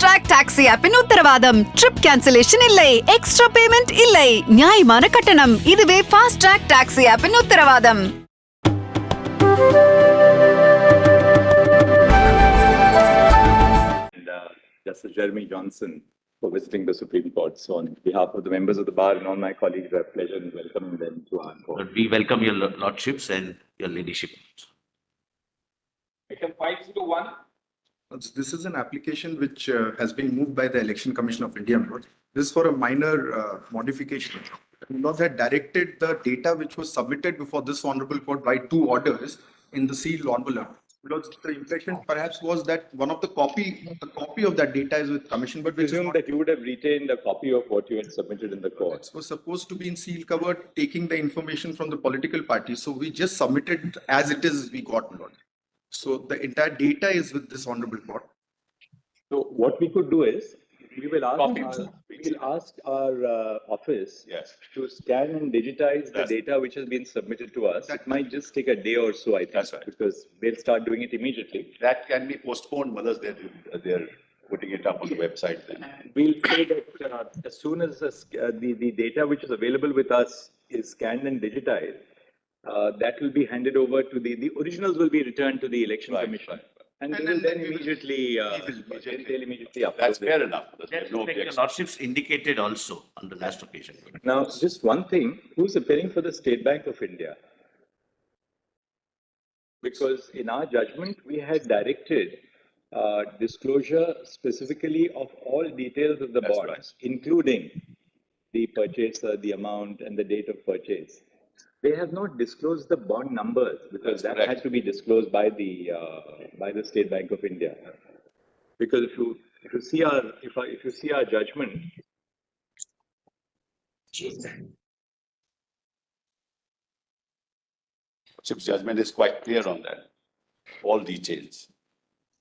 track taxi app in உத்தரவாதம். Trip cancellation இல்லை, extra payment இல்லை, நியாயமான கட்டணம். இதுவே fast track taxi app in உத்தரவாதம். Justice Jeremy Johnson for visiting the Supreme Court. So on behalf of the members of the bar and all my colleagues, I have pleasure in welcoming them to our court. We welcome your lordships and your leadership. Item 501. This is an application which has been moved by the Election Commission of India. This is for a minor modification. Not had directed the data which was submitted before this honorable court by 2 orders in the sealed envelope. Because the impression perhaps was that one of the copy of that data is with commission, but we presume that you would have retained a copy of what you had submitted in the court. It was supposed to be in seal covered, taking the information from the political parties. So we just submitted as it is. We got Lord. So the entire data is with this honorable court. So what we could do is we will ask our office to scan and digitize the data which has been submitted to us. That might just take a day or so, I think, because they'll start doing it immediately. That can be postponed whether they're putting it up on the website then. We'll say that as soon as the data which is available with us is scanned and digitized, that will be handed over to the originals will be returned to the Election Commission. And they will then immediately upload. That's fair enough. That's No like the objection. lordships indicated also on the last occasion. Now, just one thing, who's appearing for the State Bank of India? Because in our judgment, we had directed disclosure specifically of all details of the bonds, including the purchaser, the amount, and the date of purchase. They have not disclosed the bond numbers because that had to be disclosed by the State Bank of India. Because if you see our judgment, Chip's judgment is quite clear on that. All details.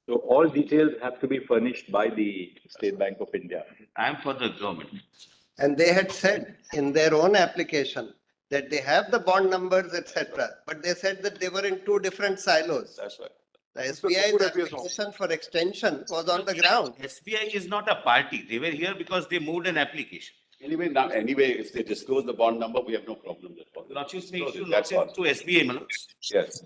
so all details have to be furnished by the State Bank of India. I am for the government. And they had said in their own application that they have the bond numbers, etc. But they said that they were in 2 different silos. That's right. The SBI's application for extension was on the ground. SBI is not a party. They were here because they moved an application. Anyway, if they disclose the bond number, we have no problem with that. Lordships may issue That's notice to SBI, my lords. Yes.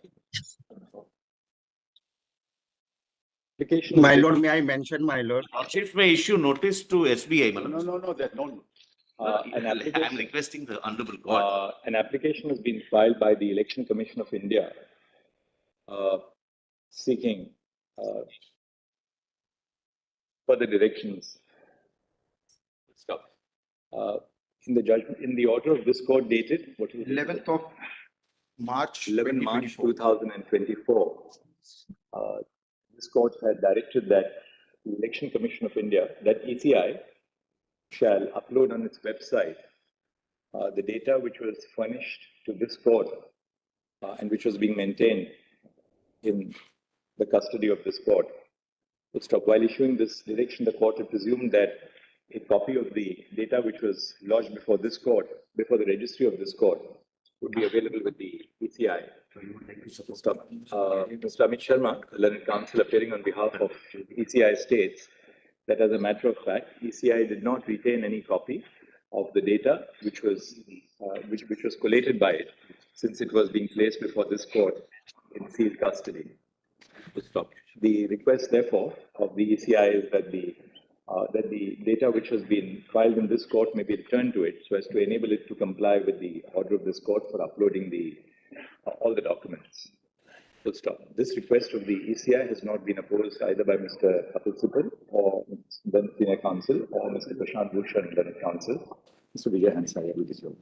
Application My lord, may I mention, my lord? Lordships may issue notice to SBI, my lords. No, that no. I'm requesting the honorable court. An application has been filed by the Election Commission of India seeking further directions. In the judgment, in the order of this court dated, what is it? 11th of March. 11 March 2024. 2024. This court had directed that the Election Commission of India, that ECI, shall upload on its website the data which was furnished to this court and which was being maintained in the custody of this court. While issuing this direction, the court had presumed that a copy of the data which was lodged before this court, before the registry of this court, would be available with the ECI. Mr. Amit Sharma, learned counsel appearing on behalf of ECI states that as a matter of fact, ECI did not retain any copy of the data which was collated by it, since it was being placed before this court in sealed custody. The request, therefore, of the ECI is that the data which has been filed in this court may be returned to it, so as to enable it to comply with the order of this court for uploading all the documents. This request of the ECI has not been opposed either by Mr. Atul Sipal or then senior counsel or Mr. Prashant Bhushan, then counsel. Mr. Vijay Hansaya will be so.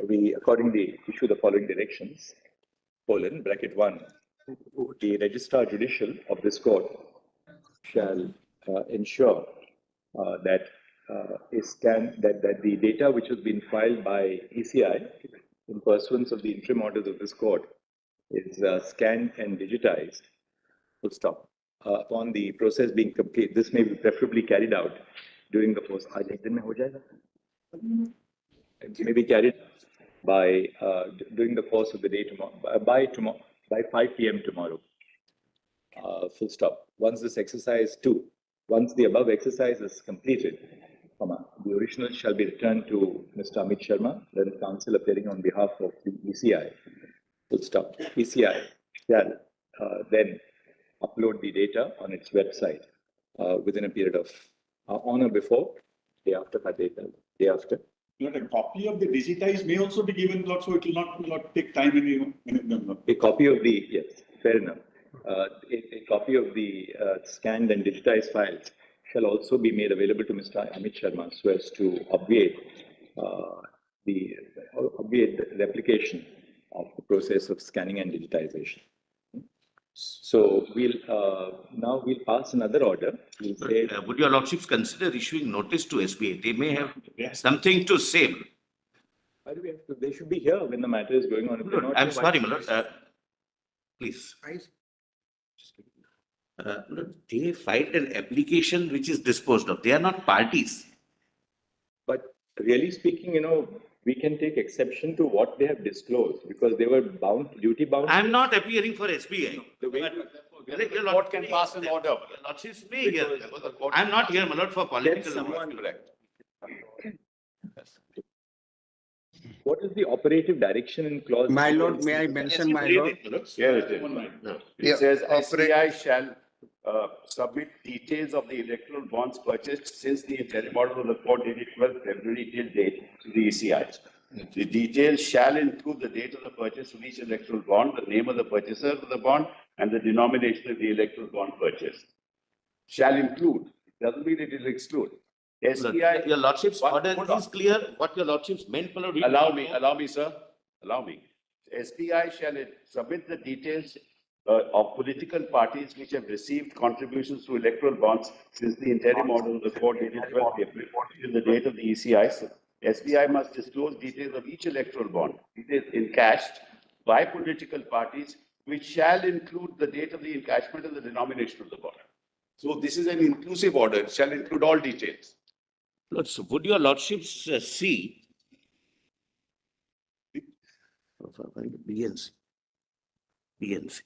We accordingly issue the following directions: (1) the Registrar Judicial of this court shall ensure that the data which has been filed by ECI in pursuance of the interim orders of this court is scanned and digitized. Upon the process being complete, this may be preferably carried out during the course. It may be carried by during the course of the day tomorrow, by 5 p.m. tomorrow. full stop. Once the above exercise is completed, the original shall be returned to Mr. Amit Sharma, then counsel appearing on behalf of the ECI, full stop. ECI shall then upload the data on its website within a period of on or before, day after, day after. But a copy of the digitized may also be given, Lord, so it will not take time in A copy of the, yes, fair enough. A copy of the scanned and digitized files shall also be made available to Mr. Amit Sharma so as to obviate the replication of the process of scanning and digitization. So now we'll pass another order. We'll say, Would your lordships consider issuing notice to SBI? They may have something to say. why do we have to, they should be here when the matter is going on. If they're not I'm here, why- sorry, my lord. Please. Look, they filed an application which is disposed of. They are not parties. But really speaking, we can take exception to what they have disclosed because they were duty bound. I'm not appearing for SBI. The way But your Court can pass an order. Your lordships may hear. I'm not here, my lord, for political. someone- Correct. What is the operative direction in clause? My lord, may I mention, my lord? Here it is. Yeah, It says operate- SBI shall submit details of the electoral bonds purchased since the interim order of the court dated 12th February till date to the ECI. The details shall include the date of the purchase of each electoral bond, the name of the purchaser of the bond, and the denomination of the electoral bond purchase. Shall include, doesn't mean it will exclude. SBI. Your lordship's One- order hold on. is clear. What your lordships meant, my lord. we- Allow me, sir. Allow me. SBI shall submit the details of political parties which have received contributions to electoral bonds since the interim order of the court dated 12th April till the date of the ECI. SBI must disclose details of each electoral bond, details encashed by political parties, which shall include the date of the encashment and the denomination of the bond. So this is an inclusive order. It shall include all details. Lord, so would your lordships see? BNC. BNC.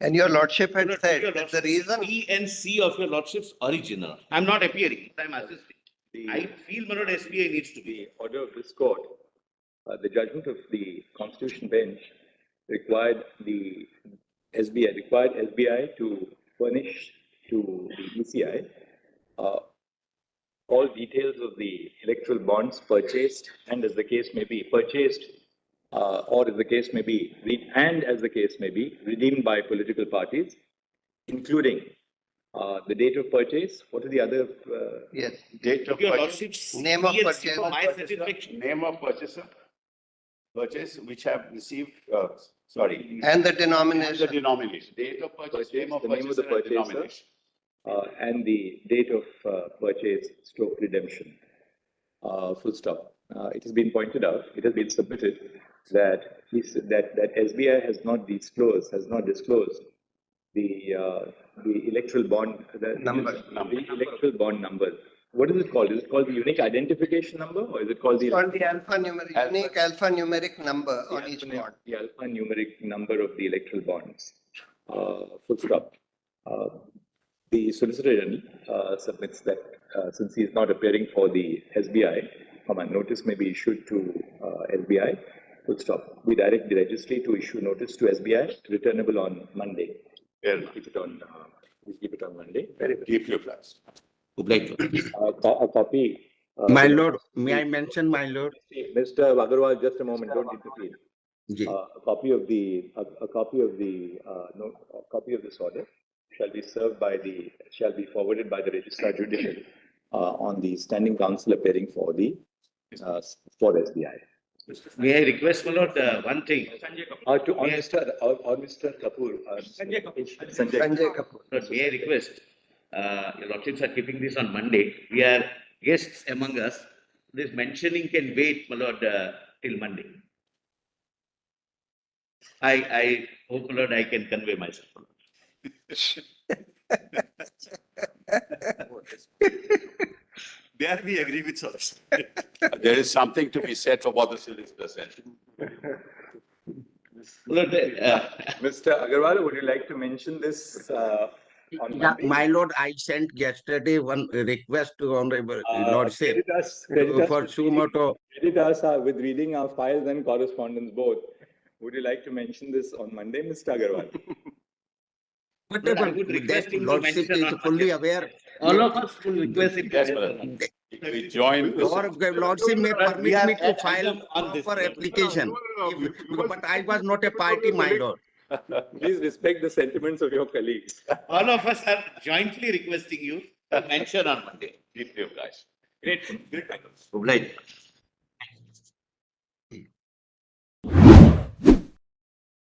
And your lordship had Your said that the lordships, reason, B and C of your lordship's original. I'm not appearing, I'm assisting. I feel, my lord, SBI needs to be. The order of this court, the judgment of the Constitution bench required SBI to furnish to the ECI all details of the electoral bonds purchased and as the case may be purchased or as the case may be redeemed by political parties, including the date of purchase. What are the other? yes, Date of Your purchase. lordships. Name of B and C purchase. for my satisfaction. Name of purchaser, which have received, and the and the denomination. denomination, date of purchase, name of the name of the purchaser and purchaser. denomination. And the date of purchase / redemption. Full stop. It has been pointed out, it has been submitted that SBI has not disclosed the electoral bond Number. The electoral bond number. What is it called? Is it called the unique identification number, or is it called the? It's called the unique alphanumeric number on each bond. The alphanumeric number of the electoral bonds. Full stop. The Solicitor General submits that since he is not appearing for the SBI, notice may be issued to SBI. Full stop. We direct the registry to issue notice to SBI, returnable on Monday. Fair enough. Keep it on Monday. Keep your plans. A copy. My lord, may I mention, my lord? Mr. Agarwal, just a moment. Don't interfere. Ji. A copy of this order shall be forwarded by the Registrar Judicial on the Standing Counsel appearing for SBI. May I request, my lord, one thing? On Mr. Kapoor. Sanjay Kapoor. Lord, may I request, your lordships are keeping this on Monday. We are guests among us. This mentioning can wait, my lord, till Monday. I hope, my lord, I can convey myself. My lord. There we agree with us. There is something to be said for what the solicitor said. My lord, Mr. Agarwal, would you like to mention this on Yeah, Monday? my lord, I sent yesterday one request to Honorable Lordship Credit us for with Sumoto. credit us with reading our files and correspondence both. Would you like to mention this on Monday, Mr. Agarwal? But Lord, I would request that him to Lordship mention is on fully Monday. aware. All of us will request him to Yes, mention madam. on Monday. We join. Or Lordship may We permit are me to at file item on this, proper sir. application. But I was not a party, my lord. Please respect the sentiments of your colleagues. All of us are jointly requesting you to mention on Monday. Keep your guys. Great. Great.